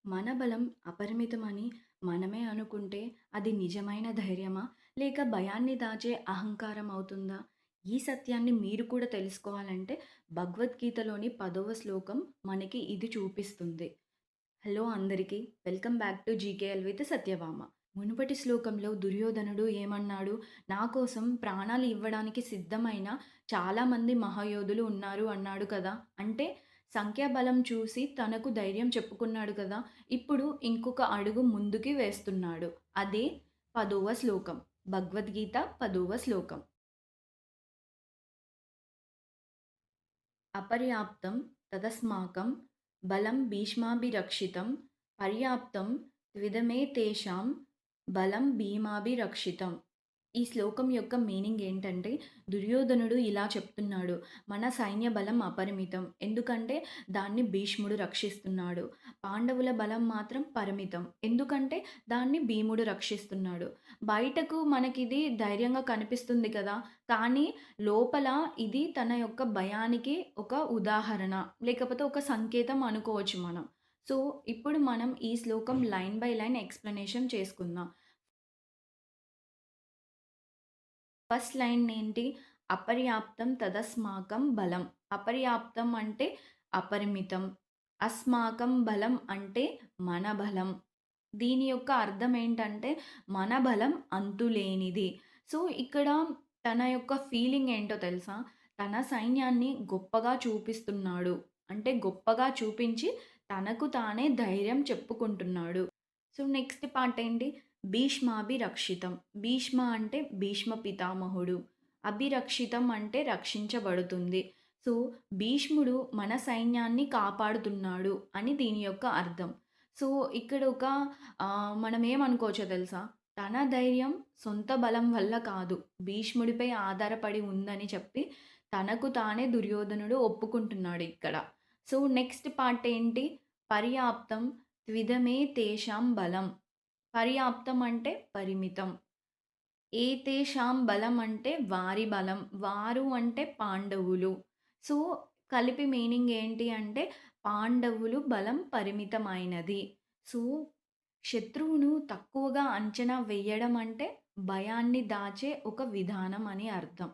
మన బలం అపరిమితమని మనమే అనుకుంటే అది నిజమైన ధైర్యమా? లేక భయాన్ని దాచే అహంకారం అవుతుందా? ఈ సత్యాన్ని మీరు కూడా తెలుసుకోవాలంటే భగవద్గీతలోని 10వ శ్లోకం మనకి ఇది చూపిస్తుంది. హలో అందరికీ! Welcome back to GKL with Satyabhama. మునుపటి శ్లోకంలో దుర్యోధనుడు ఏమన్నాడు? నా కోసం ప్రాణాలు ఇవ్వడానికి సిద్ధమైన చాలామంది మహాయోధులు ఉన్నారు అన్నాడు కదా! అంటే సంఖ్యాబలం చూసి తనకు ధైర్యం చెప్పుకున్నాడు కదా! ఇప్పుడు ఇంకొక అడుగు ముందుకి వేస్తున్నాడు. అదే 10వ శ్లోకం. భగవద్గీత 10వ శ్లోకం. అపర్యాప్తం తదస్మాకం బలం భీష్మాభిరక్షితం పర్యాప్తం త్విదమేతేషాం బలం భీమాభిరక్షితం. ఈ శ్లోకం యొక్క మీనింగ్ ఏంటంటే దుర్యోధనుడు ఇలా చెప్తున్నాడు. మన సైన్య బలం అపరిమితం. ఎందుకంటే దాన్ని భీష్ముడు రక్షిస్తున్నాడు. పాండవుల బలం మాత్రం పరిమితం. ఎందుకంటే దాన్ని భీముడు రక్షిస్తున్నాడు. బయటకు మనకిది ధైర్యంగా కనిపిస్తుంది కదా! కానీ లోపల ఇది తన యొక్క భయానికి ఒక ఉదాహరణ. లేకపోతే ఒక సంకేతం అనుకోవచ్చు మనం. సో, ఇప్పుడు మనం ఈ శ్లోకం లైన్ బై లైన్ ఎక్స్‌ప్లనేషన్ చేసుకుందాం. ఫస్ట్ లైన్ ఏంటి? అపర్యాప్తం తదస్మాకం బలం. అపర్యాప్తం అంటే అపరిమితం. అస్మాకం బలం అంటే మన బలం. దీని యొక్క అర్థం ఏంటంటే మన బలం అంతులేనిది. సో, ఇక్కడ తన యొక్క ఫీలింగ్ ఏంటో తెలుసా? తన సైన్యాన్ని గొప్పగా చూపిస్తున్నాడు. అంటే గొప్పగా చూపించి తనకు తానే ధైర్యం చెప్పుకుంటున్నాడు. సో, నెక్స్ట్ పార్ట్ ఏంటి? భీష్మాభిరక్షితం. భీష్మ అంటే భీష్మ పితామహుడు. అభిరక్షితం అంటే రక్షించబడుతుంది. సో, భీష్ముడు మన సైన్యాన్ని కాపాడుతున్నాడు అని దీని యొక్క అర్థం. సో, ఇక్కడ ఒక మనం ఏమనుకోవచ్చో తెలుసా? తన ధైర్యం సొంత బలం వల్ల కాదు. భీష్ముడిపై ఆధారపడి ఉందని చెప్పి తనకు తానే దుర్యోధనుడు ఒప్పుకుంటున్నాడు ఇక్కడ. సో, నెక్స్ట్ పార్ట్ ఏంటి? పర్యాప్తం త్విదమే తేషాం బలం. పర్యాప్తం అంటే పరిమితం. ఏతేషాం బలం అంటే వారి బలం. వారు అంటే పాండవులు. సో, కలిపి మీనింగ్ ఏంటి అంటే పాండవులు బలం పరిమితమైనది. సో, శత్రువును తక్కువగా అంచనా వేయడం అంటే భయాన్ని దాచే ఒక విధానం అని అర్థం.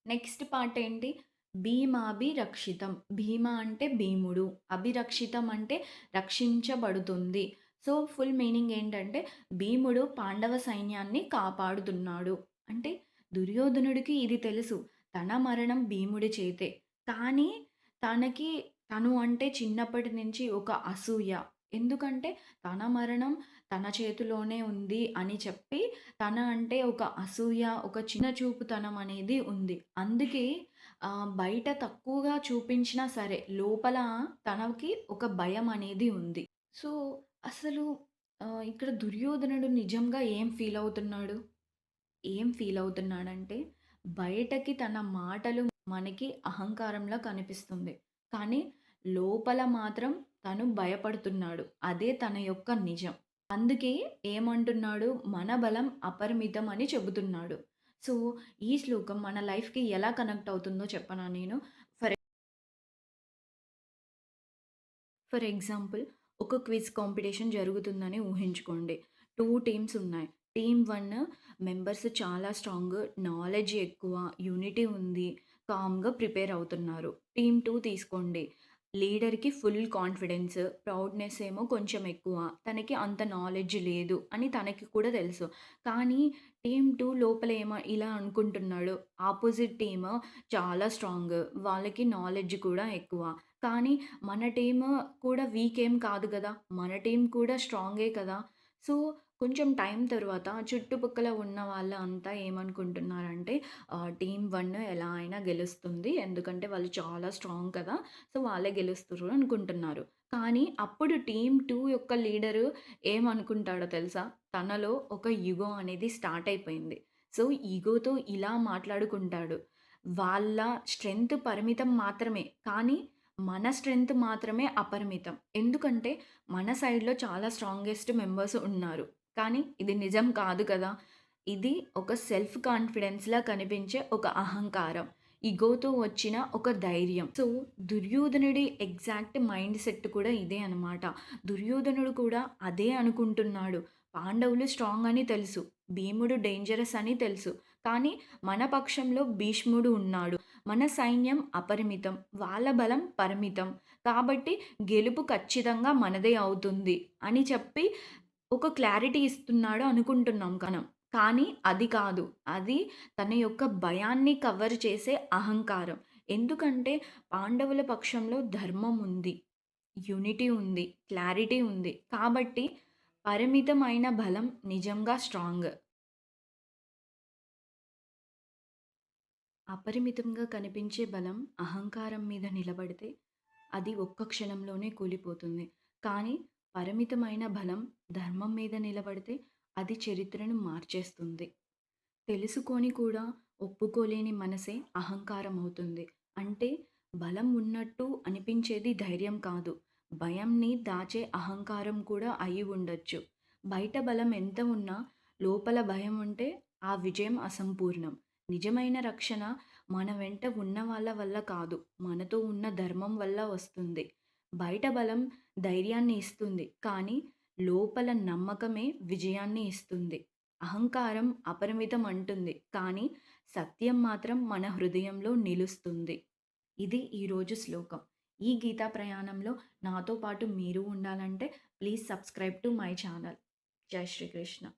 నెక్స్ట్ పార్ట్ ఏంటి? భీమాభిరక్షితం. భీమ అంటే భీముడు. అభిరక్షితం అంటే రక్షించబడుతుంది. సో, ఫుల్ మీనింగ్ ఏంటంటే భీముడు పాండవ సైన్యాన్ని కాపాడుతున్నాడు. అంటే దుర్యోధనుడికి ఇది తెలుసు. తన మరణం భీముడి చేతే. కానీ తనకి తను అంటే చిన్నప్పటి నుంచి ఒక అసూయ. ఎందుకంటే తన మరణం తన చేతిలోనే ఉంది అని చెప్పి తన అంటే ఒక అసూయ, ఒక చిన్న చూపుతనం అనేది ఉంది. అందుకే బయట తక్కువగా చూపించినా సరే, లోపల తనకి ఒక భయం అనేది ఉంది. సో, అసలు ఇక్కడ దుర్యోధనుడు నిజంగా ఏం ఫీల్ అవుతున్నాడు? ఏం ఫీల్ అవుతున్నాడంటే, బయటకి తన మాటలు మనకి అహంకారంలా కనిపిస్తుంది. కానీ లోపల మాత్రం తను భయపడుతున్నాడు. అదే తన యొక్క నిజం. అందుకే ఏమంటున్నాడు? మన బలం అపరిమితం అని చెబుతున్నాడు. సో, ఈ శ్లోకం మన లైఫ్‌కి ఎలా కనెక్ట్ అవుతుందో చెప్పనా నేను? ఫర్ ఫర్ ఎగ్జాంపుల్ ఒక క్విజ్ కాంపిటీషన్ జరుగుతుందని ఊహించుకోండి. 2 టీమ్స్ ఉన్నాయి. టీమ్ 1 మెంబర్స్ చాలా స్ట్రాంగ్, నాలెడ్జ్ ఎక్కువ, యూనిటీ ఉంది, కామ్‌గా ప్రిపేర్ అవుతున్నారు. టీమ్ 2 తీసుకోండి. లీడర్‌కి ఫుల్ కాన్ఫిడెన్స్, ప్రౌడ్‌నెస్ ఏమో కొంచెం ఎక్కువ. తనకి అంత నాలెడ్జ్ లేదు అని తనకి కూడా తెలుసు. కానీ టీమ్ 2 లోపల ఇలా అనుకుంటున్నాడు. ఆపోజిట్ టీమ్ చాలా స్ట్రాంగ్. వాళ్ళకి నాలెడ్జ్ కూడా ఎక్కువ. కానీ మన టీము కూడా వీక్ ఏం కాదు గదా! మన టీమ్ కూడా స్ట్రాంగే కదా! సో, కొంచెం టైం తర్వాత చుట్టుపక్కల ఉన్న వాళ్ళంతా ఏమనుకుంటున్నారంటే టీమ్ 1 ఎలా అయినా గెలుస్తుంది. ఎందుకంటే వాళ్ళు చాలా స్ట్రాంగ్ కదా! సో, వాళ్ళే గెలుస్తుర్రు అనుకుంటున్నారు. కానీ అప్పుడు టీమ్ 2 యొక్క లీడరు ఏమనుకుంటాడో తెలుసా? తనలో ఒక ఇగో అనేది స్టార్ట్ అయిపోయింది. సో, ఇగోతో ఇలా మాట్లాడుకుంటాడు. వాళ్ళ స్ట్రెంత్ పరిమితం మాత్రమే. కానీ మన స్ట్రెంత్ మాత్రమే అపరిమితం. ఎందుకంటే మన సైడ్‌లో చాలా స్ట్రాంగెస్ట్ మెంబర్స్ ఉన్నారు. కానీ ఇది నిజం కాదు కదా! ఇది ఒక సెల్ఫ్ కాన్ఫిడెన్స్‌లా కనిపించే ఒక అహంకారం. ఇగోతో వచ్చిన ఒక ధైర్యం. సో, దుర్యోధనుడి ఎగ్జాక్ట్ మైండ్ సెట్ కూడా ఇదే అనమాట. దుర్యోధనుడు కూడా అదే అనుకుంటున్నాడు. పాండవులు స్ట్రాంగ్ అని తెలుసు. భీముడు డేంజరస్ అని తెలుసు. కానీ మన పక్షంలో భీష్ముడు ఉన్నాడు. మన సైన్యం అపరిమితం. వాళ్ళ బలం పరిమితం. కాబట్టి గెలుపు ఖచ్చితంగా మనదే అవుతుంది అని చెప్పి ఒక క్లారిటీ ఇస్తున్నాడు అనుకుంటున్నాం మనం. కానీ అది కాదు. అది తన యొక్క భయాన్ని కవర్ చేసే అహంకారం. ఎందుకంటే పాండవుల పక్షంలో ధర్మం ఉంది. యూనిటీ ఉంది. క్లారిటీ ఉంది. కాబట్టి పరిమితమైన బలం నిజంగా స్ట్రాంగ్. అపరిమితంగా కనిపించే బలం అహంకారం మీద నిలబడితే అది ఒక్క క్షణంలోనే కూలిపోతుంది. కానీ పరిమితమైన బలం ధర్మం మీద నిలబడితే అది చరిత్రను మార్చేస్తుంది. తెలుసుకొని కూడా ఒప్పుకోలేని మనసే అహంకారం అవుతుంది. అంటే బలం ఉన్నట్టు అనిపించేది ధైర్యం కాదు. భయంని దాచే అహంకారం కూడా అయి ఉండొచ్చు. బయట బలం ఎంత ఉన్నా లోపల భయం ఉంటే ఆ విజయం అసంపూర్ణం. నిజమైన రక్షణ మన వెంట ఉన్న వాళ్ళ వల్ల కాదు. మనతో ఉన్న ధర్మం వల్ల వస్తుంది. బయట బలం ధైర్యాన్ని ఇస్తుంది. కానీ లోపల నమ్మకమే విజయాన్ని ఇస్తుంది. అహంకారం అపరిమితం అంటుంది. కానీ సత్యం మాత్రం మన హృదయంలో నిలుస్తుంది. ఇది ఈరోజు శ్లోకం. ఈ గీతా ప్రయాణంలో నాతో పాటు మీరు ఉండాలంటే please subscribe to my channel. జై శ్రీకృష్ణ.